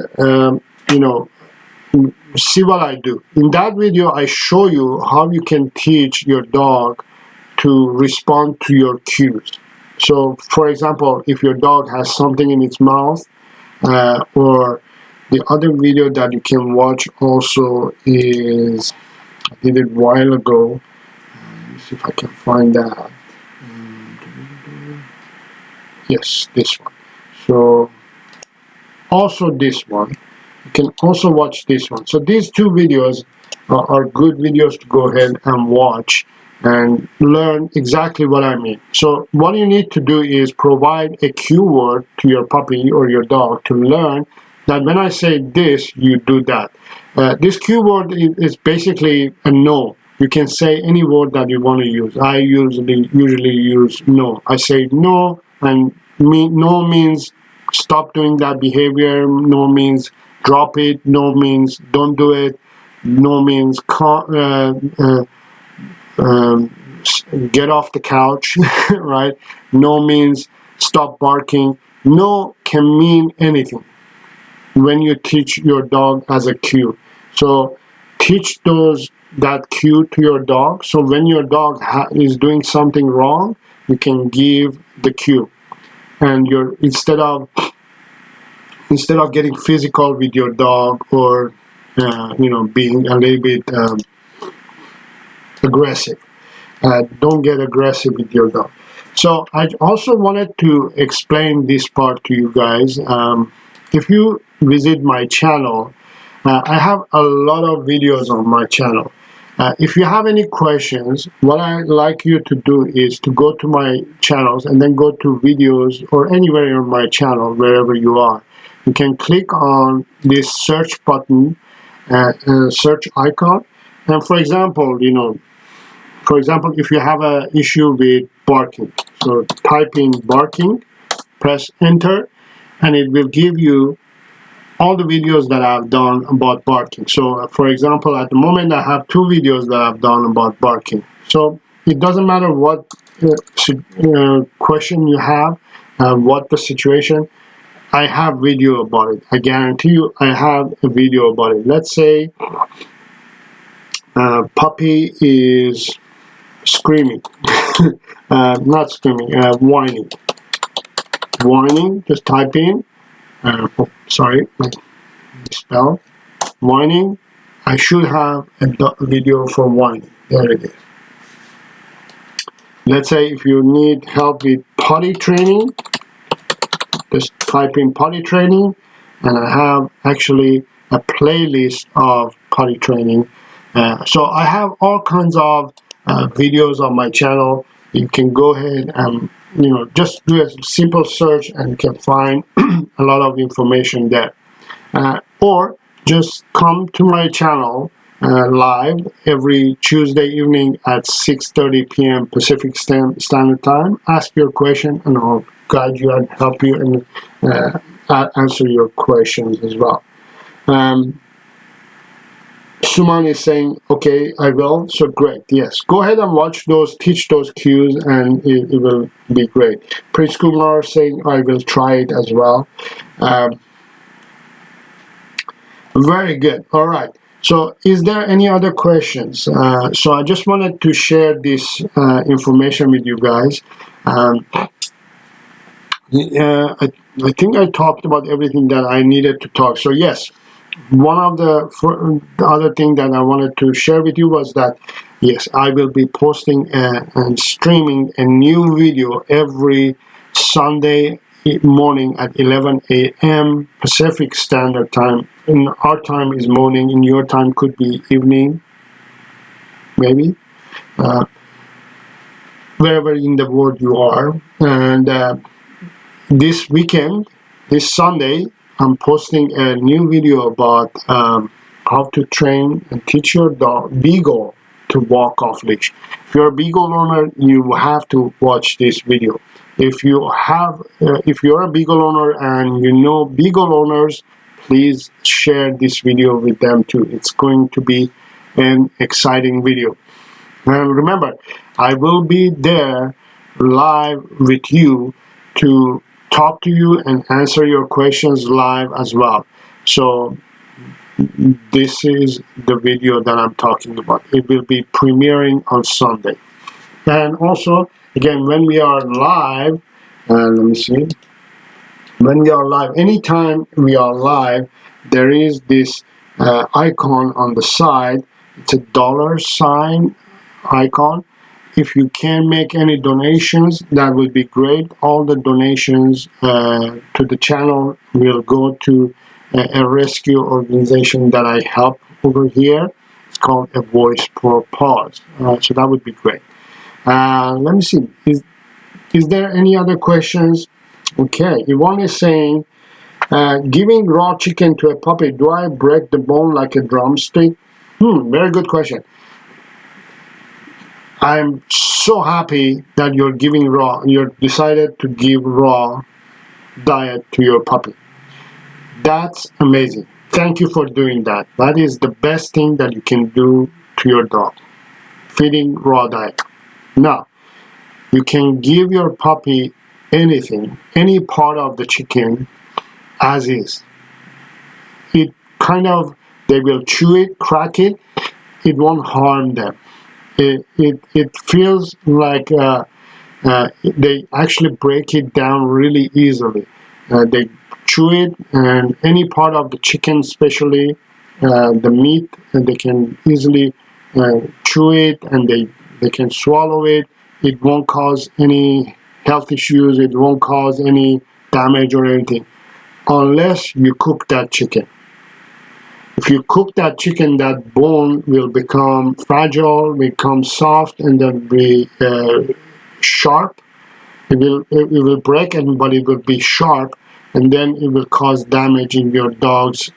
you know, see what I do. In that video, I show you how you can teach your dog to respond to your cues. So, for example, if your dog has something in its mouth, or the other video that you can watch also is, I did it a while ago. Let me see if I can find that. Yes, this one. So, also this one. You can also watch this one. So these two videos are good videos to go ahead and watch and learn exactly what I mean. So what you need to do is provide a cue word to your puppy or your dog to learn that when I say this, you do that. This cue word is basically a no. You can say any word that you want to use. I usually use no. I say no, and no means stop doing that behavior. No means drop it. No means don't do it. No means get off the couch, right? No means stop barking. No can mean anything when you teach your dog as a cue. So teach that cue to your dog. So when your dog is doing something wrong, you can give the cue, and instead of getting physical with your dog, or being a little bit aggressive. Don't get aggressive with your dog. So I also wanted to explain this part to you guys. If you visit my channel, I have a lot of videos on my channel. If you have any questions, what I'd like you to do is to go to my channels and then go to videos, or anywhere on my channel, wherever you are. You can click on this search button, search icon, and for example, if you have an issue with barking, so type in barking, press enter, and it will give you all the videos that I've done about barking. So for example, at the moment I have 2 videos that I've done about barking. So it doesn't matter what question you have, what the situation, I have video about it. I guarantee you I have a video about it. Let's say puppy is screaming, not screaming, whining. Just type in, sorry, spell whining. I should have a video for whining. There it is. Let's say if you need help with potty training, just type in potty training, and I have actually a playlist of potty training. So I have all kinds of videos on my channel. You can go ahead and just do a simple search and you can find a lot of information there. Or just come to my channel live every Tuesday evening at 6:30 p.m. Pacific Standard Time. Ask your question and I'll guide you and help you and answer your questions as well. Suman is saying, okay, I will. So great. Yes, go ahead and watch those, teach those cues, and it will be great. Prince Kumar saying, I will try it as well. Very good. All right. So is there any other questions? So I just wanted to share this information with you guys. I think I talked about everything that I needed to talk. So yes, one of the other thing that I wanted to share with you was that yes, I will be posting and streaming a new video every Sunday morning at 11 a.m. Pacific Standard Time. In our time is morning, in your time could be evening, maybe, wherever in the world you are. And this weekend, this Sunday, I'm posting a new video about how to train and teach your dog, Beagle, to walk off leash. If you're a beagle owner, you have to watch this video. If you're a beagle owner and you know beagle owners, please share this video with them too. It's going to be an exciting video. And remember, I will be there live with you to talk to you and answer your questions live as well. So this is the video that I'm talking about. It will be premiering on Sunday. And also, again, when we are live, let me see. When we are live, anytime we are live, there is this icon on the side. It's a $sign icon. If you can make any donations, that would be great. All the donations to the channel will go to a rescue organization that I help over here. It's called A Voice for Paws. So that would be great. Let me see. Is there any other questions? Okay, Yvonne is saying, giving raw chicken to a puppy, do I break the bone like a drumstick? Very good question. I'm so happy that you're giving raw. You decided to give raw diet to your puppy. That's amazing. Thank you for doing that. That is the best thing that you can do to your dog, feeding raw diet. Now, you can give your puppy anything, any part of the chicken as is. It kind of, they will chew it, crack it, it won't harm them. It feels like they actually break it down really easily. They chew it, and any part of the chicken, especially the meat, and they can easily chew it, and they can swallow it. It won't cause any health issues. It won't cause any damage or anything unless you cook that chicken. If you cook that chicken, that bone will become fragile, become soft, and then be sharp. It will break, but it will be sharp, and then it will cause damage in your dog's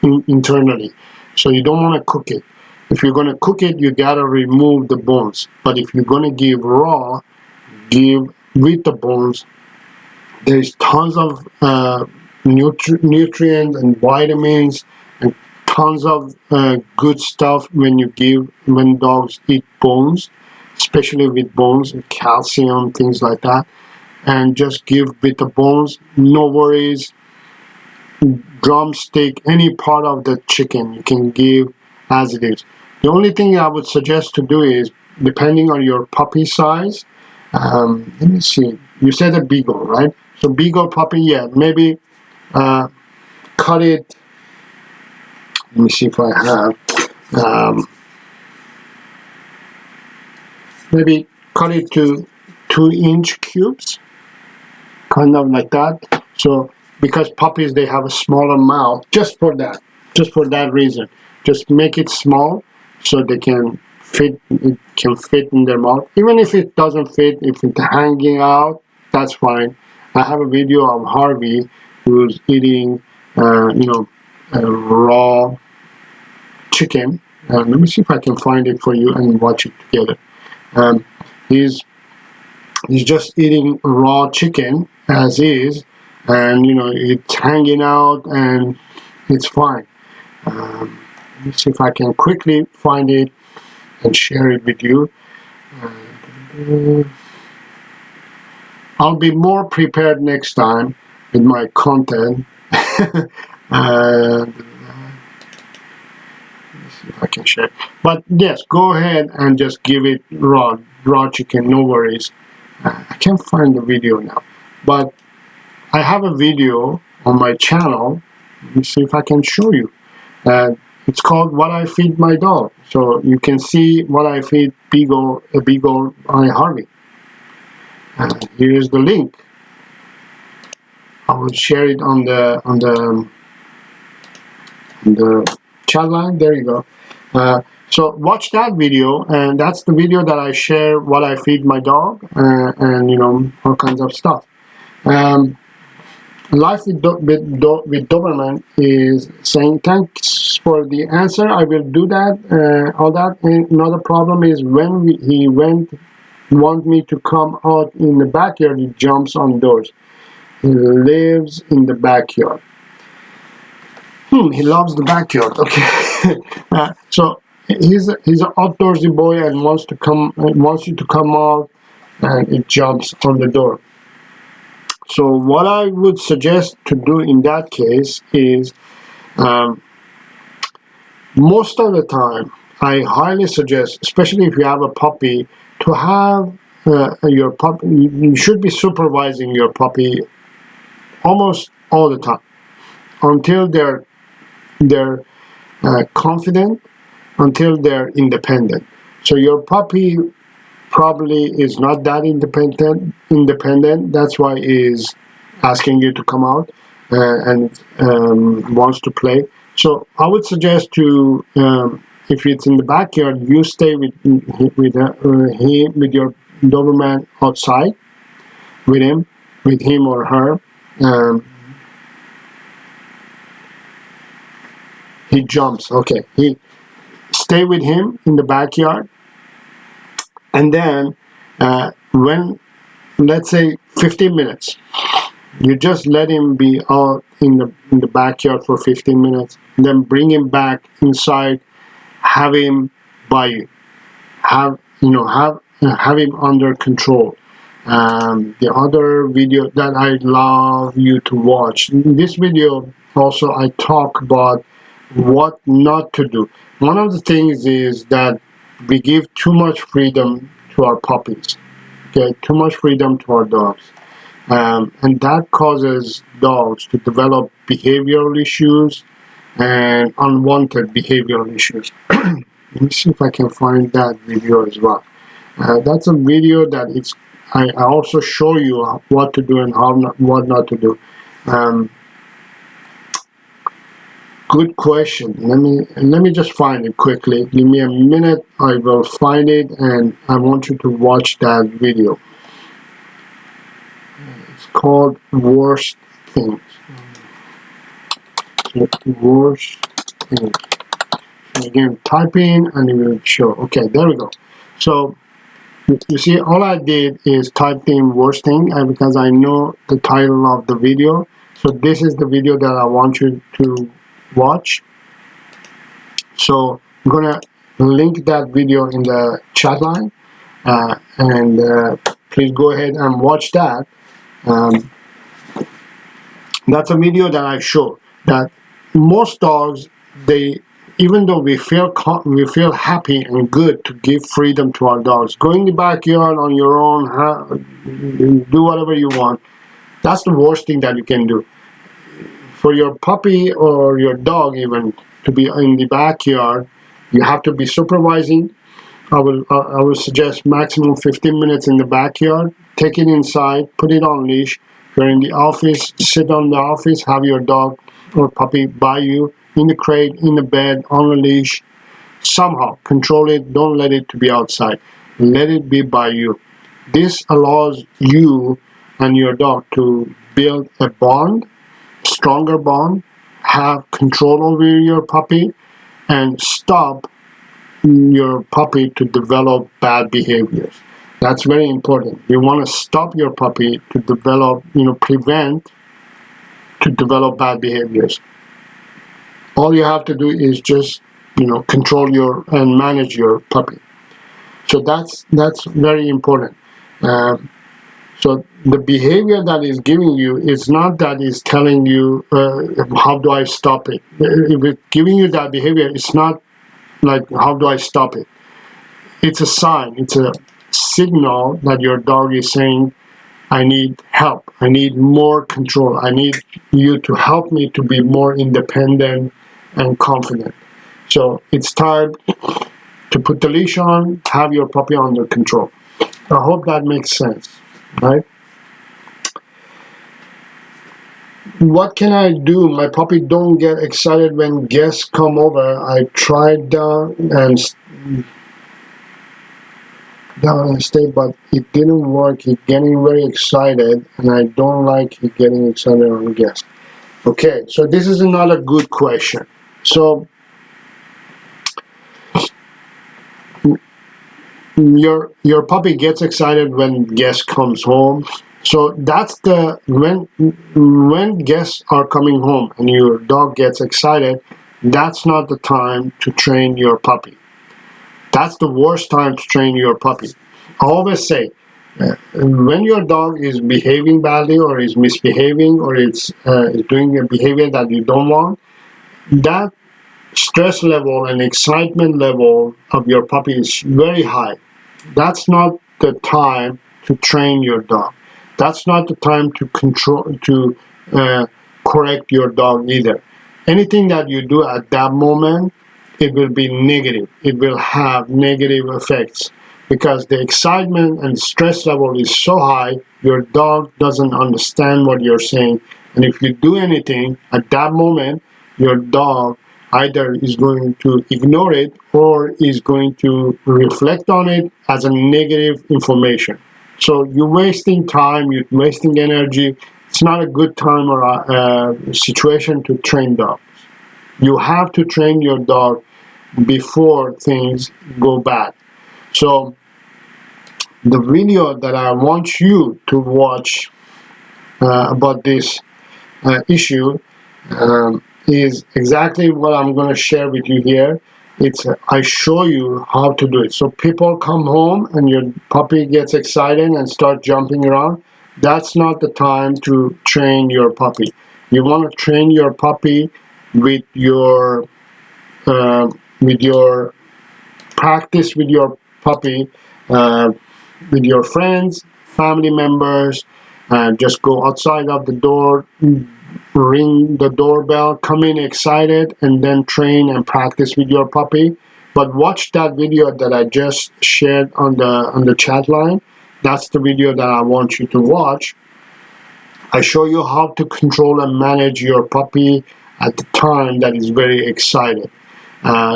internally. So you don't want to cook it. If you're going to cook it, you got to remove the bones. But if you're going to give raw, give with the bones. There's tons of nutrients and vitamins and tons of good stuff when dogs eat bones, especially with bones, calcium, things like that. And just give with the bones, no worries. Drumstick, any part of the chicken you can give as it is. The only thing I would suggest to do is, depending on your puppy size, let me see, you said a beagle, right? So beagle puppy, yeah, maybe cut it, let me see if I have, maybe cut it to 2-inch cubes, kind of like that. So because puppies, they have a smaller mouth, just for that reason, just make it small so they can fit in their mouth. Even if it doesn't fit, if it's hanging out, that's fine. I have a video of Harvey who's eating raw chicken. Let me see if I can find it for you and watch it together. He's just eating raw chicken as is, and it's hanging out and it's fine. Let me see if I can quickly find it and share it with you. I'll be more prepared next time with my content. Let me see if I can share. But yes, go ahead and just give it raw chicken, no worries. I can't find the video now, but I have a video on my channel. Let me see if I can show you. It's called What I Feed My Dog. So you can see what I feed Beagle by Harvey. Here is the link. I will share it on the chat line. There you go. So watch that video, and that's the video that I share what I feed my dog, and all kinds of stuff. Life with Doberman is saying, thanks for the answer, I will do that, all that. And another problem is when he want me to come out in the backyard, he jumps on doors. He lives in the backyard. He loves the backyard. Okay. So he's an outdoorsy boy and wants you to come out, and it jumps on the door. So what I would suggest to do in that case is, most of the time, I highly suggest, especially if you have a puppy, to have your puppy. You should be supervising your puppy almost all the time until they're confident, until they're independent. So your puppy probably is not that independent. That's why he's asking you to come out and wants to play. So I would suggest to, if it's in the backyard, you stay with your Doberman outside with him or her. He jumps. Okay, he stay with him in the backyard. And then when, let's say 15 minutes, you just let him be out in the backyard for 15 minutes, and then bring him back inside, have him by you, have him under control. The other video that I love you to watch, in this video also I talk about what not to do. One of the things is that we give too much freedom to our puppies, okay, too much freedom to our dogs, and that causes dogs to develop behavioral issues and unwanted behavioral issues. Let me see if I can find that video as well. That's a video that I also show you what to do and what not to do. Good question. Let me just find it quickly. Give me a minute. I will find it, and I want you to watch that video. It's called Worst Things. Worst Things. So again, type in and it will show. Okay, there we go. So you see, all I did is type in worst thing, and because I know the title of the video. So this is the video that I want you to watch. So I'm gonna link that video in the chat line, and please go ahead and watch that. That's a video that I show that most dogs, even though we feel happy and good to give freedom to our dogs, go in the backyard on your own, do whatever you want. That's the worst thing that you can do. For your puppy or your dog even to be in the backyard, you have to be supervising. I will suggest maximum 15 minutes in the backyard. Take it inside, put it on leash. If you're in the office, sit on the office, have your dog or puppy by you, in the crate, in the bed, on a leash. Somehow control it. Don't let it to be outside. Let it be by you. This allows you and your dog to build a bond, stronger bond, have control over your puppy, and stop your puppy to develop bad behaviors. That's very important. You want to stop your puppy to develop, prevent to develop bad behaviors. All you have to do is just, control and manage your puppy. So that's very important. So the behavior that is giving you is not that is telling you, how do I stop it? If it's giving you that behavior, it's not like, how do I stop it? It's a sign, it's a signal that your dog is saying, I need help, I need more control, I need you to help me to be more independent and confident. So it's time to put the leash on, have your puppy under control. I hope that makes sense, right? What can I do? My puppy don't get excited when guests come over. I tried and down and stay, but it didn't work. He's getting very excited, and I don't like he getting excited on guests. Okay, so this is another good question. So your puppy gets excited when guest comes home. So that's the when guests are coming home and your dog gets excited, that's not the time to train your puppy. That's the worst time to train your puppy. I always say, when your dog is behaving badly or is misbehaving or is doing a behavior that you don't want, that stress level and excitement level of your puppy is very high. That's not the time to train your dog. That's not the time to correct your dog either. Anything that you do at that moment, it will be negative. It will have negative effects because the excitement and stress level is so high, your dog doesn't understand what you're saying. And if you do anything at that moment, your dog either is going to ignore it or is going to reflect on it as a negative information. So you're wasting time, you're wasting energy. It's not a good time or a situation to train dogs. You have to train your dog before things go bad. So the video that I want you to watch about this issue is exactly what I'm going to share with you here. It's I show you how to do it. So people come home and your puppy gets excited and start jumping around. That's not the time to train your puppy. You want to train your puppy with your practice with your puppy, with your friends, family members. Just go outside of the door, ring the doorbell, come in excited, and then train and practice with your puppy. But watch that video that I just shared on the chat line. That's the video that I want you to watch. I show you how to control and manage your puppy at the time that is very excited.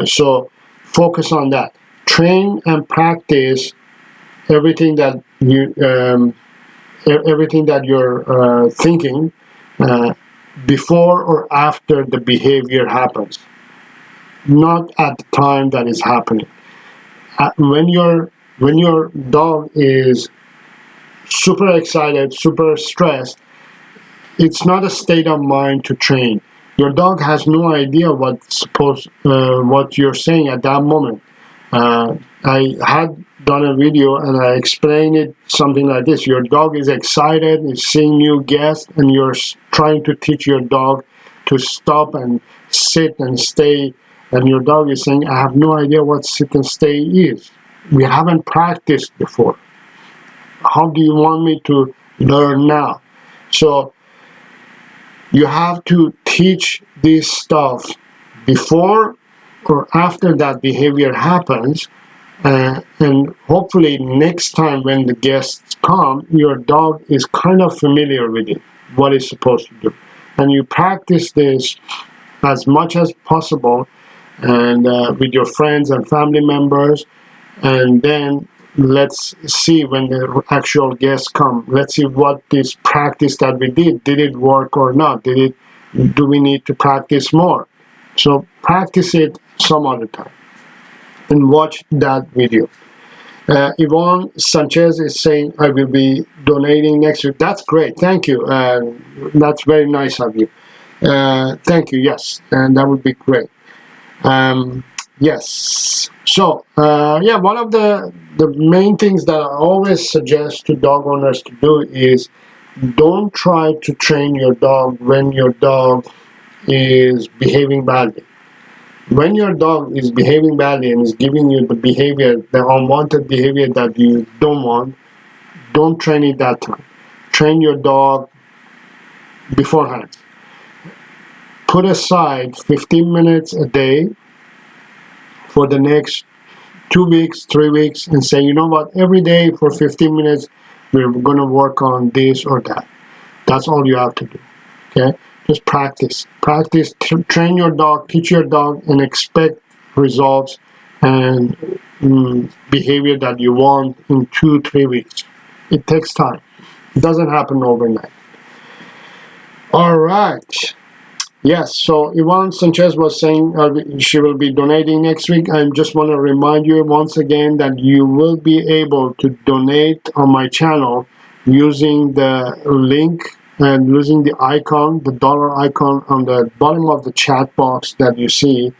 So focus on that. Train and practice everything that you're thinking before or after the behavior happens, not at the time that is happening. When your dog is super excited, super stressed, it's not a state of mind to train. Your dog has no idea what you're saying at that moment. I had done a video and I explained it something like this. Your dog is excited, is seeing new guests, and you're trying to teach your dog to stop and sit and stay, and your dog is saying, I have no idea what sit and stay is. We haven't practiced before. How do you want me to learn now? So you have to teach this stuff before or after that behavior happens, and hopefully next time when the guests come, your dog is kind of familiar with it, what it's supposed to do. And you practice this as much as possible and with your friends and family members, and then let's see when the actual guests come, let's see what this practice that we did it work or not? Do we need to practice more? So practice it some other time and watch that video. Yvonne Sanchez is saying, I will be donating next week. That's great. Thank you. That's very nice of you. Thank you. Yes. And that would be great. Yes. So, one of the main things that I always suggest to dog owners to do is don't try to train your dog when your dog is behaving badly. When your dog is behaving badly and is giving you the behavior, the unwanted behavior that you don't want, don't train it that time. Train your dog beforehand. Put aside 15 minutes a day for the next 2 weeks, 3 weeks, and say, you know what, every day for 15 minutes, we're going to work on this or that. That's all you have to do. Okay? Just practice. Practice, train your dog, teach your dog, and expect results. And behavior that you want in 2-3 weeks. It takes time. It doesn't happen overnight. All right. Yes, so Yvonne Sanchez was saying she will be donating next week. I just want to remind you once again that you will be able to donate on my channel using the link and using the icon, the dollar icon on the bottom of the chat box that you see.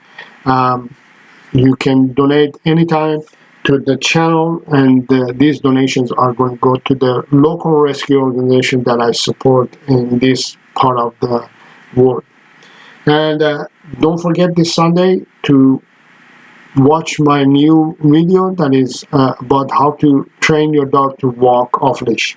You can donate anytime to the channel, and these donations are going to go to the local rescue organization that I support in this part of the world. And don't forget this Sunday to watch my new video that is about how to train your dog to walk off leash.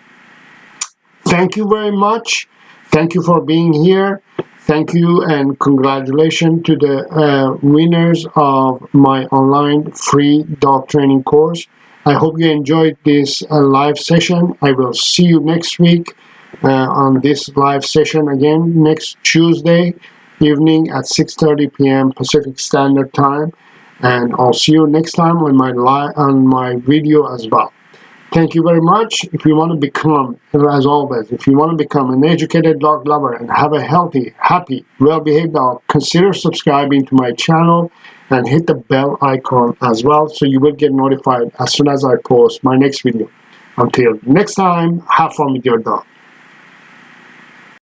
Thank you very much. Thank you for being here. Thank you and congratulations to the winners of my online free dog training course. I hope you enjoyed this live session. I will see you next week on this live session again next Tuesday evening at 6:30 p.m. Pacific Standard Time, and I'll see you next time on my video as well. Thank you very much. If you want to become, as always, if you want to become an educated dog lover and have a healthy, happy, well-behaved dog, consider subscribing to my channel and hit the bell icon as well, so you will get notified as soon as I post my next video. Until next time, have fun with your dog.